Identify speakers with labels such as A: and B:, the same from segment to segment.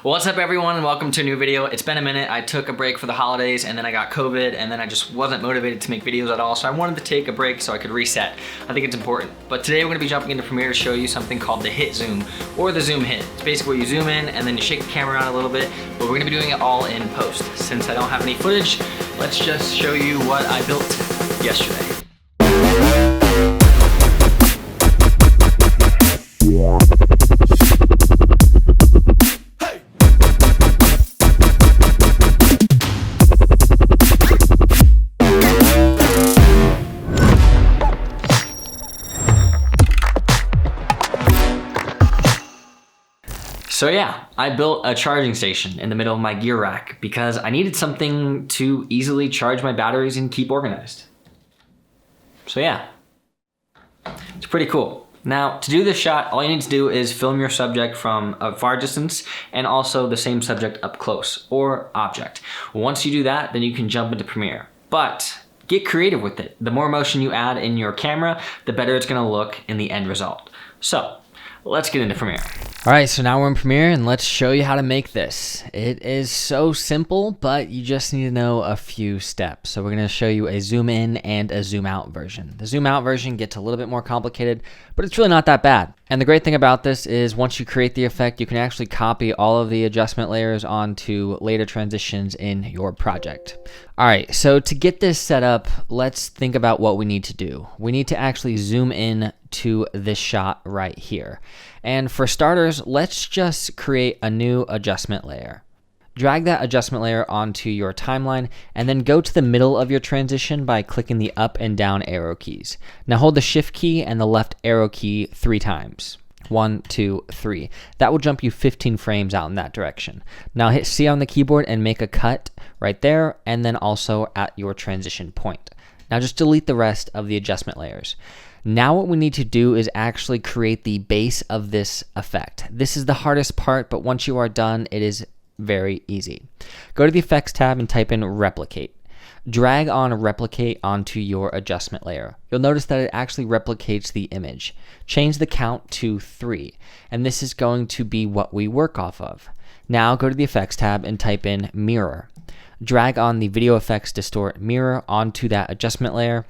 A: What's up everyone and welcome to a new video. It's been a minute. I took a break for the holidays and then I got COVID and then I just wasn't motivated to make videos at all, so I wanted to take a break so I could reset. I think it's important. But today we're gonna be jumping into Premiere to show you something called the hit zoom or the zoom hit. It's basically where you zoom in and then you shake the camera around a little bit, but we're gonna be doing it all in post. Since I don't have any footage, let's just show you what I built yesterday. So yeah, I built a charging station in the middle of my gear rack because I needed something to easily charge my batteries and keep organized. So yeah, it's pretty cool. Now, to do this shot, all you need to do is film your subject from a far distance and also the same subject up close or object. Once you do that, then you can jump into Premiere. But get creative with it. The more motion you add in your camera, the better it's gonna look in the end result. So let's get into Premiere. All right, so now we're in Premiere and let's show you how to make this. It is so simple, but you just need to know a few steps. So we're gonna show you a zoom in and a zoom out version. The zoom out version gets a little bit more complicated, but it's really not that bad. And the great thing about this is once you create the effect, you can actually copy all of the adjustment layers onto later transitions in your project. All right, so to get this set up, let's think about what we need to do. We need to actually zoom in to this shot right here. And for starters, let's just create a new adjustment layer. Drag that adjustment layer onto your timeline and then go to the middle of your transition by clicking the up and down arrow keys. Now hold the shift key and the left arrow key 3 times. 1, 2, 3. That will jump you 15 frames out in that direction. Now hit C on the keyboard and make a cut right there and then also at your transition point. Now just delete the rest of the adjustment layers. Now what we need to do is actually create the base of this effect. This is the hardest part, but once you are done, it is very easy. Go to the Effects tab and type in Replicate. Drag on Replicate onto your adjustment layer. You'll notice that it actually replicates the image. Change the count to 3, and this is going to be what we work off of. Now go to the Effects tab and type in Mirror. Drag on the Video Effects Distort Mirror onto that adjustment layer.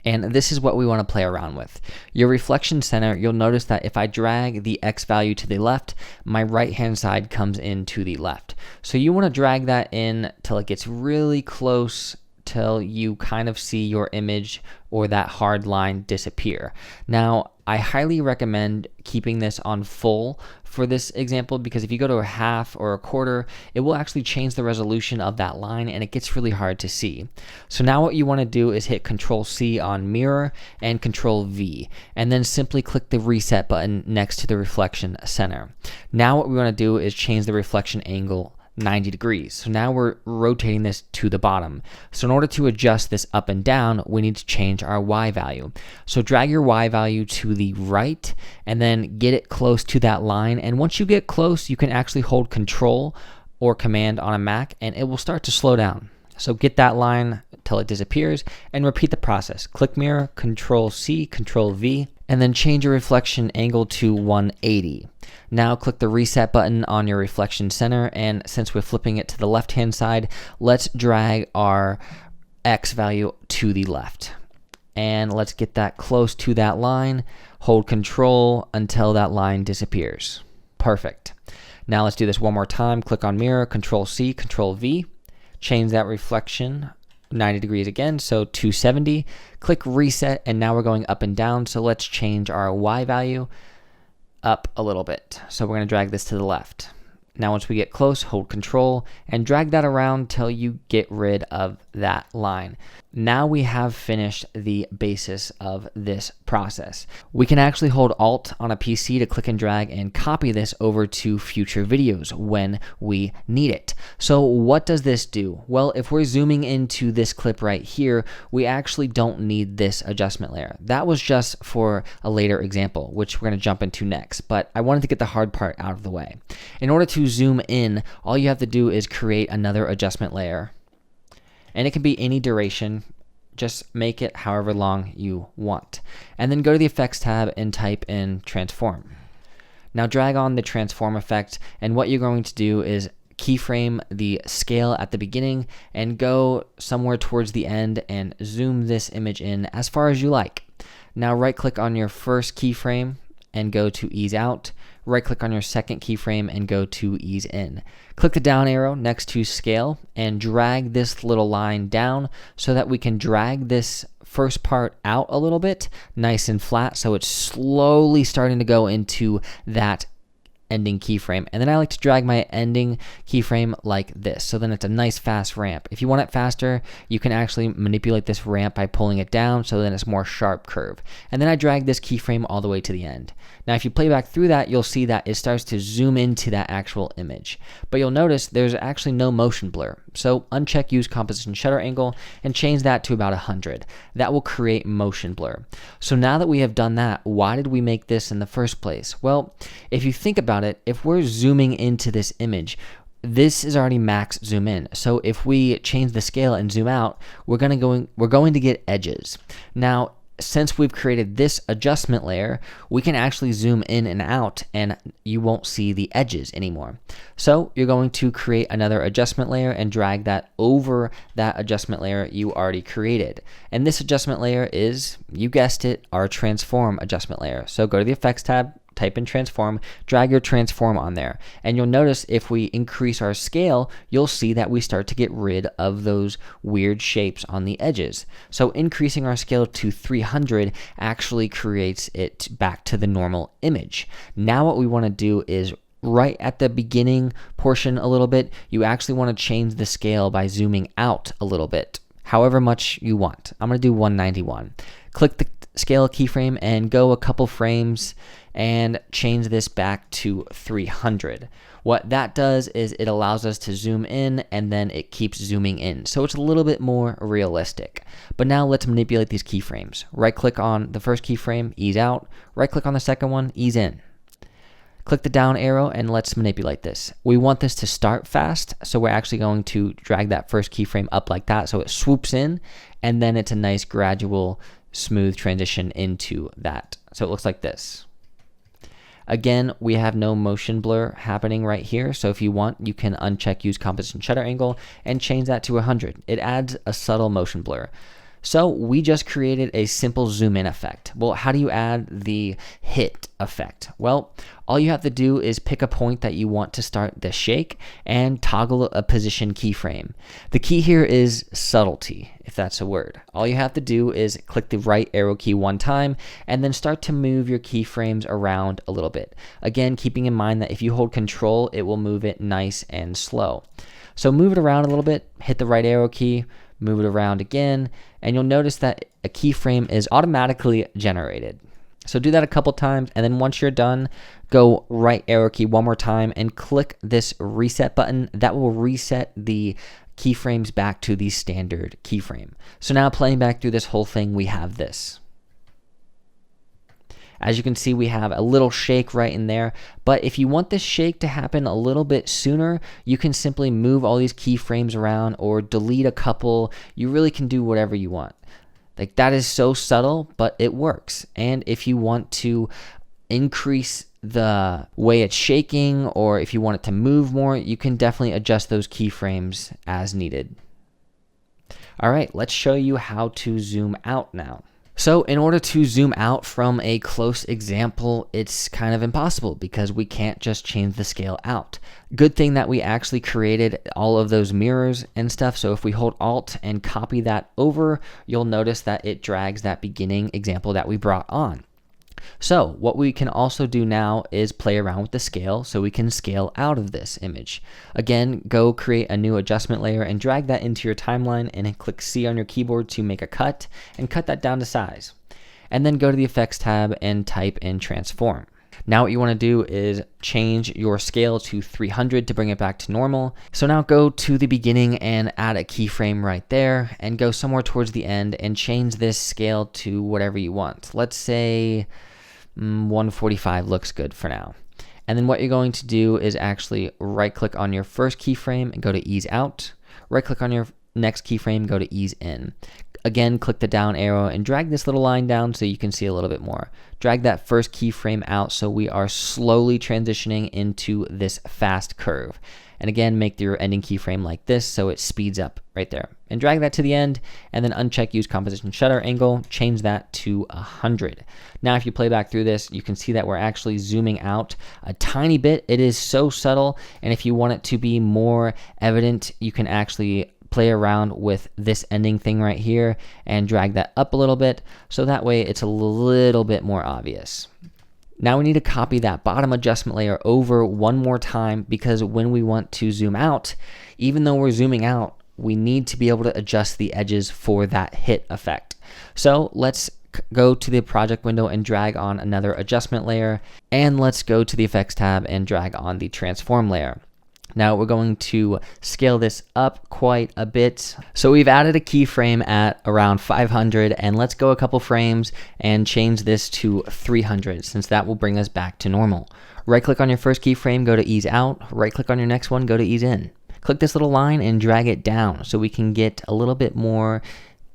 A: And this is what we want to play around with. Your reflection center, you'll notice that if I drag the X value to the left, my right-hand side comes in to the left. So you want to drag that in till it gets really close till you kind of see your image or that hard line disappear. Now, I highly recommend keeping this on full for this example because if you go to a half or a quarter, it will actually change the resolution of that line and it gets really hard to see. So now what you want to do is hit Control C on Mirror and Control V and then simply click the reset button next to the reflection center. Now what we want to do is change the reflection angle 90 degrees. So now we're rotating this to the bottom. So in order to adjust this up and down, we need to change our Y value. So drag your Y value to the right and then get it close to that line. And once you get close, you can actually hold Control or Command on a Mac and it will start to slow down. So get that line till it disappears and repeat the process. Click Mirror, Control C, Control V, and then change your reflection angle to 180. Now click the reset button on your reflection center, and since we're flipping it to the left-hand side, let's drag our X value to the left. And let's get that close to that line. Hold Control until that line disappears. Perfect. Now let's do this one more time. Click on Mirror, Control C, Control V. Change that reflection 90 degrees again, so 270. Click Reset, and now we're going up and down, so let's change our Y value up a little bit. So we're going to drag this to the left. Now once we get close, hold Control and drag that around till you get rid of that line. Now we have finished the basis of this process. We can actually hold Alt on a PC to click and drag and copy this over to future videos when we need it. So what does this do? Well, if we're zooming into this clip right here, we actually don't need this adjustment layer. That was just for a later example, which we're going to jump into next, but I wanted to get the hard part out of the way. In order to zoom in, all you have to do is create another adjustment layer. And it can be any duration. Just make it however long you want. And then go to the Effects tab and type in Transform. Now drag on the transform effect, and what you're going to do is keyframe the scale at the beginning and go somewhere towards the end and zoom this image in as far as you like. Now right click on your first keyframe and go to ease out. Right click on your second keyframe and go to ease in. Click the down arrow next to scale and drag this little line down so that we can drag this first part out a little bit, nice and flat, so it's slowly starting to go into that ending keyframe. And then I like to drag my ending keyframe like this, so then it's a nice fast ramp. If you want it faster, you can actually manipulate this ramp by pulling it down, so then it's more sharp curve. And then I drag this keyframe all the way to the end. Now if you play back through that, you'll see that it starts to zoom into that actual image. But you'll notice there's actually no motion blur. So uncheck use composition shutter angle and change that to about 100. That will create motion blur. So now that we have done that, why did we make this in the first place? Well, if you think about it, if we're zooming into this image, this is already max zoom in. So if we change the scale and zoom out, we're going to get edges. Now, since we've created this adjustment layer, we can actually zoom in and out and you won't see the edges anymore. So you're going to create another adjustment layer and drag that over that adjustment layer you already created. And this adjustment layer is, you guessed it, our transform adjustment layer. So go to the effects tab, type in transform, drag your transform on there. And you'll notice if we increase our scale, you'll see that we start to get rid of those weird shapes on the edges. So increasing our scale to 300 actually creates it back to the normal image. Now what we want to do is right at the beginning portion a little bit, you actually want to change the scale by zooming out a little bit, however much you want. I'm going to do 191. Click the scale keyframe and go a couple frames and change this back to 300. What that does is it allows us to zoom in and then it keeps zooming in. So it's a little bit more realistic. But now let's manipulate these keyframes. Right click on the first keyframe, ease out. Right click on the second one, ease in. Click the down arrow and let's manipulate this. We want this to start fast, so we're actually going to drag that first keyframe up like that so it swoops in, and then it's a nice gradual smooth transition into that. So it looks like this. Again, we have no motion blur happening right here, so if you want, you can uncheck use composition shutter angle and change that to 100. It adds a subtle motion blur. So we just created a simple zoom in effect. Well, how do you add the hit effect? Well, all you have to do is pick a point that you want to start the shake and toggle a position keyframe. The key here is subtlety, if that's a word. All you have to do is click the right arrow key one time and then start to move your keyframes around a little bit. Again, keeping in mind that if you hold control, it will move it nice and slow. So move it around a little bit, hit the right arrow key, move it around again, and you'll notice that a keyframe is automatically generated. So do that a couple times, and then once you're done, go right arrow key one more time and click this reset button. That will reset the keyframes back to the standard keyframe. So now playing back through this whole thing, we have this. As you can see, we have a little shake right in there, but if you want this shake to happen a little bit sooner, you can simply move all these keyframes around or delete a couple. You really can do whatever you want. Like, that is so subtle, but it works. And if you want to increase the way it's shaking, or if you want it to move more, you can definitely adjust those keyframes as needed. All right, let's show you how to zoom out now. So in order to zoom out from a close example, it's kind of impossible because we can't just change the scale out. Good thing that we actually created all of those mirrors and stuff. So if we hold Alt and copy that over, you'll notice that it drags that beginning example that we brought on. So what we can also do now is play around with the scale so we can scale out of this image. Again, go create a new adjustment layer and drag that into your timeline and then click C on your keyboard to make a cut and cut that down to size. And then go to the effects tab and type in transform. Now what you want to do is change your scale to 300 to bring it back to normal. So now go to the beginning and add a keyframe right there and go somewhere towards the end and change this scale to whatever you want. Let's say 145 looks good for now. And then what you're going to do is actually right click on your first keyframe and go to ease out. Right click on your
B: next keyframe, go to ease in. Again, click the down arrow and drag this little line down so you can see a little bit more. Drag that first keyframe out so we are slowly transitioning into this fast curve. And again, make your ending keyframe like this so it speeds up right there. And drag that to the end, and then uncheck use composition shutter angle, change that to 100. Now if you play back through this, you can see that we're actually zooming out a tiny bit. It is so subtle, and if you want it to be more evident, you can actually play around with this ending thing right here and drag that up a little bit, so that way it's a little bit more obvious. Now we need to copy that bottom adjustment layer over one more time, because when we want to zoom out, even though we're zooming out, we need to be able to adjust the edges for that hit effect. So let's go to the project window and drag on another adjustment layer, and let's go to the effects tab and drag on the transform layer. Now we're going to scale this up quite a bit. So we've added a keyframe at around 500, and let's go a couple frames and change this to 300, since that will bring us back to normal. Right click on your first keyframe, go to ease out. Right click on your next one, go to ease in. Click this little line and drag it down so we can get a little bit more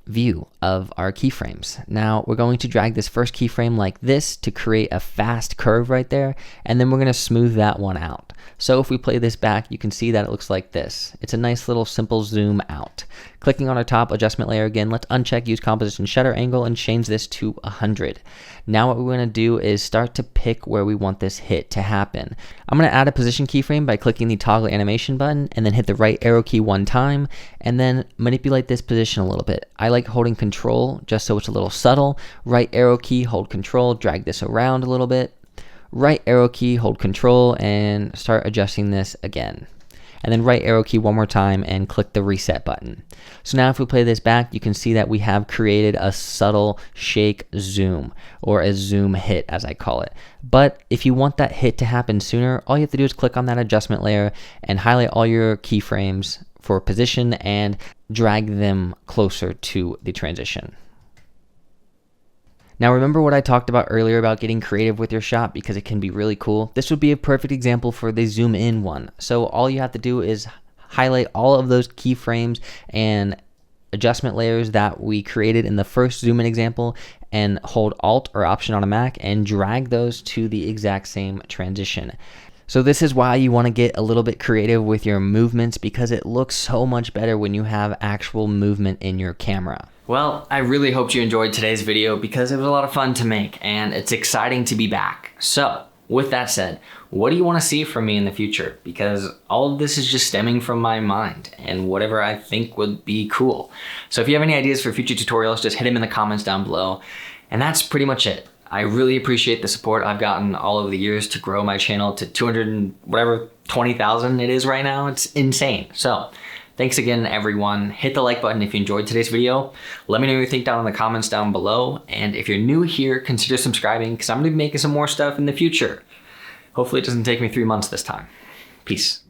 B: view of our keyframes. Now we're going to drag this first keyframe like this to create a fast curve right there, and then we're going to smooth that one out. So if we play this back, you can see that it looks like this. It's a nice little simple zoom out. Clicking on our top adjustment layer again, let's uncheck use composition shutter angle and change this to 100. Now what we're going to do is start to pick where we want this hit to happen. I'm going to add a position keyframe by clicking the toggle animation button, and then hit the right arrow key one time, and then manipulate this position a little bit. I like holding control just so it's a little subtle. Right arrow key, hold control, drag this around a little bit. Right arrow key, hold control, and start adjusting this again. And then right arrow key one more time and click the reset button. So now if we play this back, you can see that we have created a subtle shake zoom, or a zoom hit as I call it. But if you want that hit to happen sooner, all you have to do is click on that adjustment layer and highlight all your keyframes for position and drag them closer to the transition. Now remember what I talked about earlier about getting creative with your shot, because it can be really cool. This would be a perfect example for the zoom in one. So all you have to do is highlight all of those keyframes and adjustment layers that we created in the first zoom in example, and hold Alt or Option on a Mac and drag those to the exact same transition. So this is why you want to get a little bit creative with your movements, because it looks so much better when you have actual movement in your camera.
A: Well, I really hope you enjoyed today's video, because it was a lot of fun to make and it's exciting to be back. So with that said, what do you want to see from me in the future? Because all of this is just stemming from my mind and whatever I think would be cool. So if you have any ideas for future tutorials, just hit them in the comments down below. And that's pretty much it. I really appreciate the support I've gotten all over the years to grow my channel to 200 and whatever, 20,000 it is right now. It's insane. So thanks again, everyone. Hit the like button if you enjoyed today's video. Let me know what you think down in the comments down below. And if you're new here, consider subscribing, because I'm going to be making some more stuff in the future. Hopefully it doesn't take me 3 months this time. Peace.